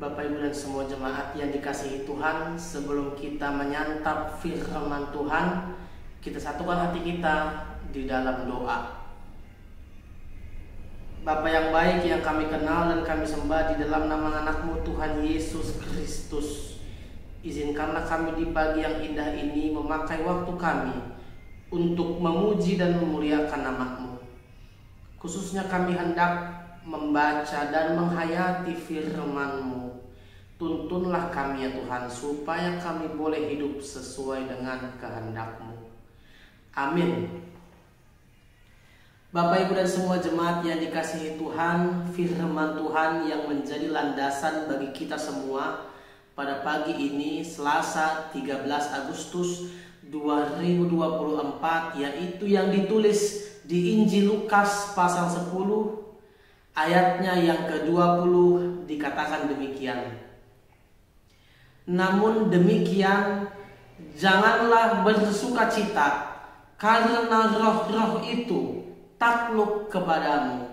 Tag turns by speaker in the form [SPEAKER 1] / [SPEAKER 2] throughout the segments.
[SPEAKER 1] Bapak, Ibu, dan semua jemaat yang dikasihi Tuhan, sebelum kita menyantap firman Tuhan, kita satukan hati kita di dalam doa. Bapa yang baik yang kami kenal dan kami sembah, di dalam nama anak-Mu Tuhan Yesus Kristus, izinkanlah kami di pagi yang indah ini memakai waktu kami untuk memuji dan memuliakan nama-Mu. Khususnya kami hendak membaca dan menghayati firman-Mu. Tuntunlah kami ya Tuhan, supaya kami boleh hidup sesuai dengan kehendak-Mu. Amin. Bapak, Ibu, dan semua jemaat yang dikasihi Tuhan, firman Tuhan yang menjadi landasan bagi kita semua pada pagi ini, Selasa 13 Agustus 2024, yaitu yang ditulis di Injil Lukas pasal 10 ayatnya yang ke-20, dikatakan demikian. Namun demikian, janganlah bersukacita karena roh-roh itu takluk kepadamu,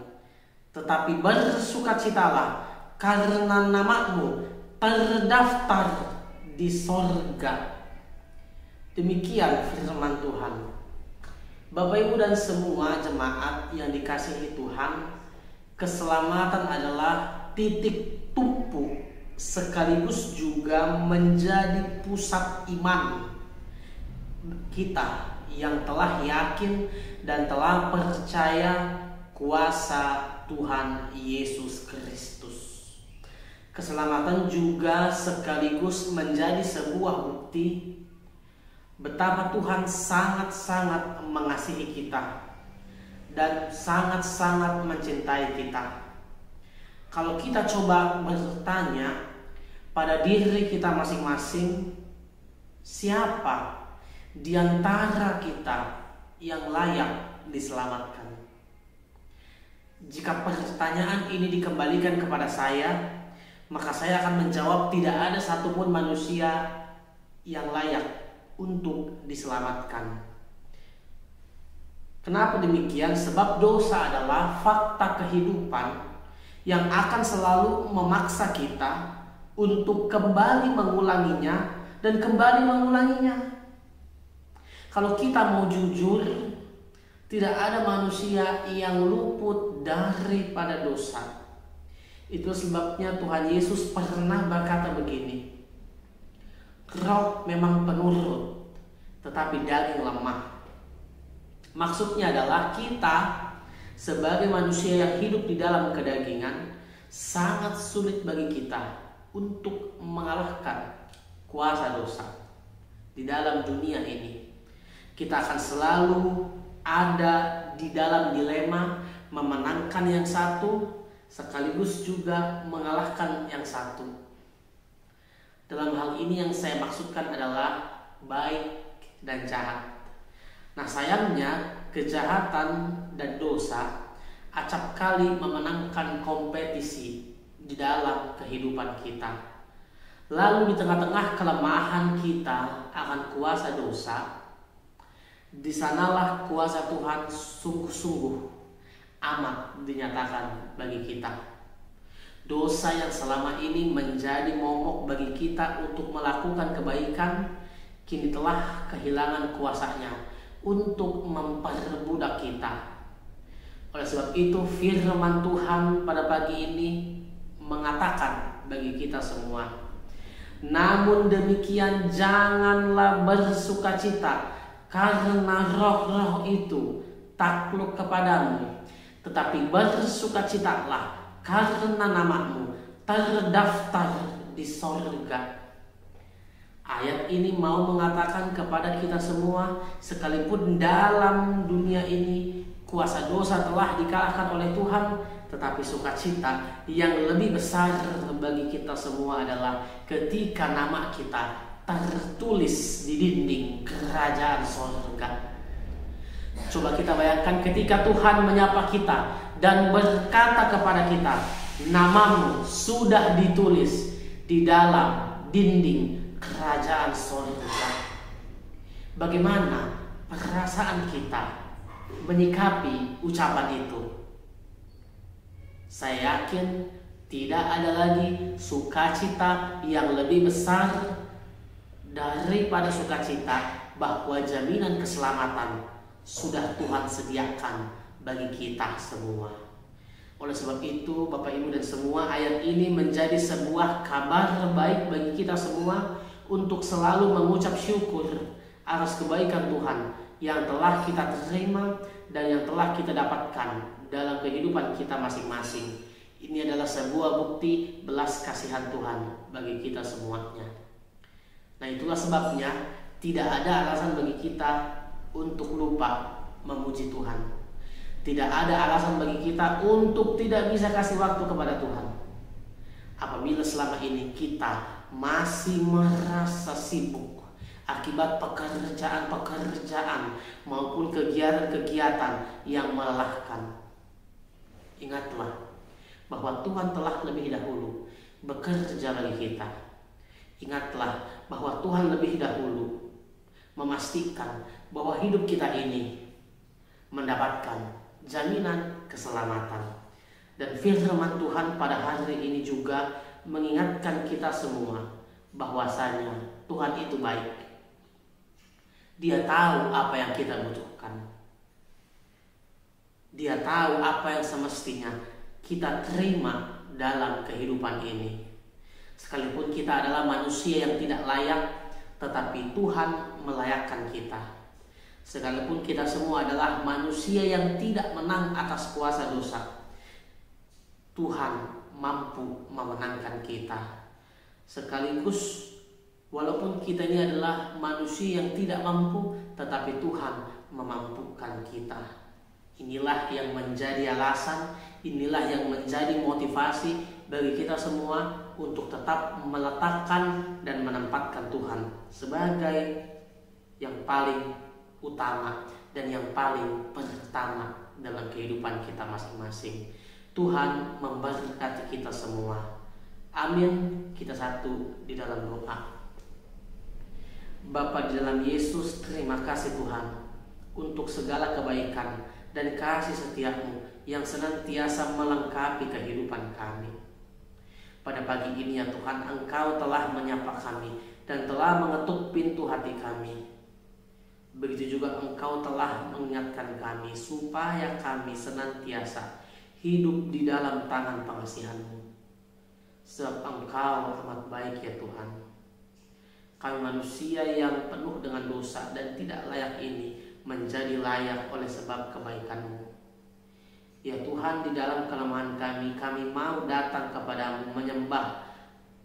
[SPEAKER 1] tetapi bersukacitalah karena namamu terdaftar di sorga. Demikian firman Tuhan. Bapak, Ibu, dan semua jemaat yang dikasihi Tuhan, keselamatan adalah titik tumpu sekaligus juga menjadi pusat iman kita yang telah yakin dan telah percaya kuasa Tuhan Yesus Kristus. Keselamatan juga sekaligus menjadi sebuah bukti betapa Tuhan sangat-sangat mengasihi kita dan sangat-sangat mencintai kita. Kalau kita coba bertanya pada diri kita masing-masing, siapa di antara kita yang layak diselamatkan? Jika pertanyaan ini dikembalikan kepada saya, maka saya akan menjawab tidak ada satupun manusia yang layak untuk diselamatkan. Kenapa demikian? Sebab dosa adalah fakta kehidupan yang akan selalu memaksa kita untuk kembali mengulanginya dan kembali mengulanginya. Kalau kita mau jujur, tidak ada manusia yang luput daripada dosa. Itu sebabnya Tuhan Yesus pernah berkata begini, roh memang penurut, tetapi daging lemah. Maksudnya adalah kita sebagai manusia yang hidup di dalam kedagingan, sangat sulit bagi kita untuk mengalahkan kuasa dosa di dalam dunia ini. Kita akan selalu ada di dalam dilema memenangkan yang satu sekaligus juga mengalahkan yang satu. Dalam hal ini yang saya maksudkan adalah baik dan jahat. Nah, sayangnya kejahatan dan dosa acap kali memenangkan kompetisi di dalam kehidupan kita. Lalu di tengah-tengah kelemahan kita akan kuasa dosa, di sanalah kuasa Tuhan sungguh-sungguh amat dinyatakan bagi kita. Dosa yang selama ini menjadi momok bagi kita untuk melakukan kebaikan, kini telah kehilangan kuasanya untuk memperbudak kita. Oleh sebab itu firman Tuhan pada pagi ini mengatakan bagi kita semua, namun demikian janganlah bersukacita karena roh-roh itu takluk kepadamu, tetapi bersukacitalah karena namamu terdaftar di sorga. Ayat ini mau mengatakan kepada kita semua, sekalipun dalam dunia ini kuasa dosa telah dikalahkan oleh Tuhan, tetapi sukacita yang lebih besar bagi kita semua adalah ketika nama kita tertulis di dinding kerajaan sorga. Coba kita bayangkan ketika Tuhan menyapa kita dan berkata kepada kita, namamu sudah ditulis di dalam dinding kerajaan sorga. Bagaimana perasaan kita menyikapi ucapan itu? Saya yakin tidak ada lagi sukacita yang lebih besar daripada sukacita bahwa jaminan keselamatan sudah Tuhan sediakan bagi kita semua. Oleh sebab itu, Bapak Ibu dan semua, ayat ini menjadi sebuah kabar baik bagi kita semua untuk selalu mengucap syukur atas kebaikan Tuhan yang telah kita terima dan yang telah kita dapatkan dalam kehidupan kita masing-masing. Ini adalah sebuah bukti belas kasihan Tuhan bagi kita semuanya. Nah, itulah sebabnya tidak ada alasan bagi kita untuk lupa memuji Tuhan. Tidak ada alasan bagi kita untuk tidak bisa kasih waktu kepada Tuhan. Apabila selama ini kita masih merasa sibuk akibat pekerjaan-pekerjaan maupun kegiatan-kegiatan yang melelahkan, ingatlah bahwa Tuhan telah lebih dahulu bekerja bagi kita. Ingatlah bahwa Tuhan lebih dahulu memastikan bahwa hidup kita ini mendapatkan jaminan keselamatan. Dan firman Tuhan pada hari ini juga mengingatkan kita semua bahwasanya Tuhan itu baik. Dia tahu apa yang kita butuhkan. Dia tahu apa yang semestinya kita terima dalam kehidupan ini. Sekalipun kita adalah manusia yang tidak layak, tetapi Tuhan melayakkan kita. Sekalipun kita semua adalah manusia yang tidak menang atas kuasa dosa, Tuhan mampu memenangkan kita. Sekaligus walaupun kita ini adalah manusia yang tidak mampu, tetapi Tuhan memampukan kita. Inilah yang menjadi alasan, inilah yang menjadi motivasi bagi kita semua untuk tetap meletakkan dan menempatkan Tuhan sebagai yang paling utama dan yang paling pertama dalam kehidupan kita masing-masing. Tuhan memberkati kita semua. Amin. Kita satu di dalam doa. Bapa di dalam Yesus, terima kasih Tuhan untuk segala kebaikan dan kasih setia-Mu yang senantiasa melengkapi kehidupan kami. Pada pagi ini ya Tuhan, Engkau telah menyapa kami dan telah mengetuk pintu hati kami. Begitu juga Engkau telah mengingatkan kami supaya kami senantiasa hidup di dalam tangan pengasihan-Mu. Sebab Engkau amat baik ya Tuhan. Kami manusia yang penuh dengan dosa dan tidak layak ini menjadi layak oleh sebab kebaikan-Mu. Ya Tuhan, di dalam kelemahan kami mau datang kepadamu menyembah.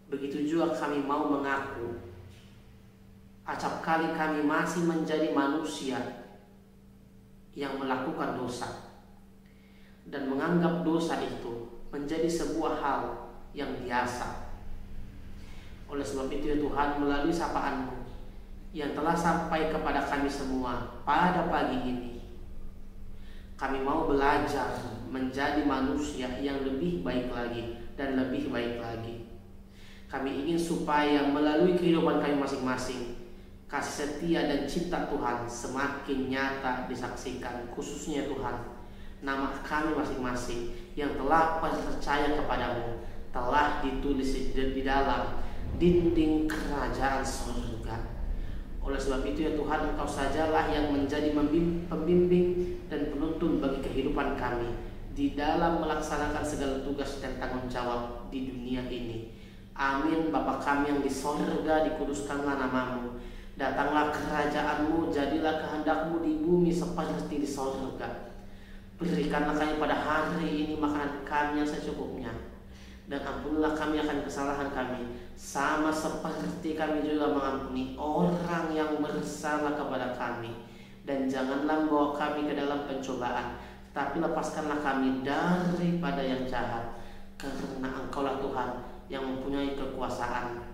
[SPEAKER 1] Begitu juga kami mau mengaku. Acap kali kami masih menjadi manusia yang melakukan dosa dan menganggap dosa itu menjadi sebuah hal yang biasa. Oleh sebab itu ya Tuhan, melalui sapaan-Mu yang telah sampai kepada kami semua pada pagi ini, kami mau belajar menjadi manusia yang lebih baik lagi dan lebih baik lagi. Kami ingin supaya melalui kehidupan kami masing-masing, kasih setia dan cinta Tuhan semakin nyata disaksikan, khususnya Tuhan, nama kami masing-masing yang telah percaya kepadamu telah ditulis di dalam dinding kerajaan surga. Oleh sebab itu ya Tuhan, Engkau sajalah yang menjadi pembimbing dan penuntun bagi kehidupan kami di dalam melaksanakan segala tugas dan tanggung jawab di dunia ini. Amin. Bapa kami yang di sorga, dikuduskanlah nama-Mu. Datanglah kerajaan-Mu, jadilah kehendak-Mu di bumi seperti di sorga. Berikanlah kami pada hari ini makanan kami yang secukupnya. Dan ampunilah kami akan kesalahan kami, sama seperti kami juga mengampuni orang yang bersalah kepada kami. Dan janganlah membawa kami ke dalam pencobaan, tapi lepaskanlah kami daripada yang jahat, karena Engkaulah Tuhan yang mempunyai kekuasaan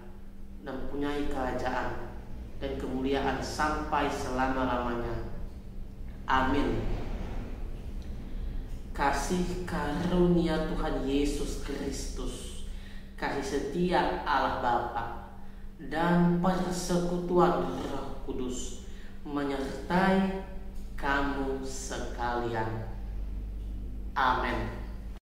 [SPEAKER 1] dan mempunyai kerajaan dan kemuliaan sampai selama-lamanya. Amin. Kasih karunia Tuhan Yesus Kristus, kasih setia Allah Bapa, dan persekutuan Roh Kudus menyertai kamu sekalian. Amin.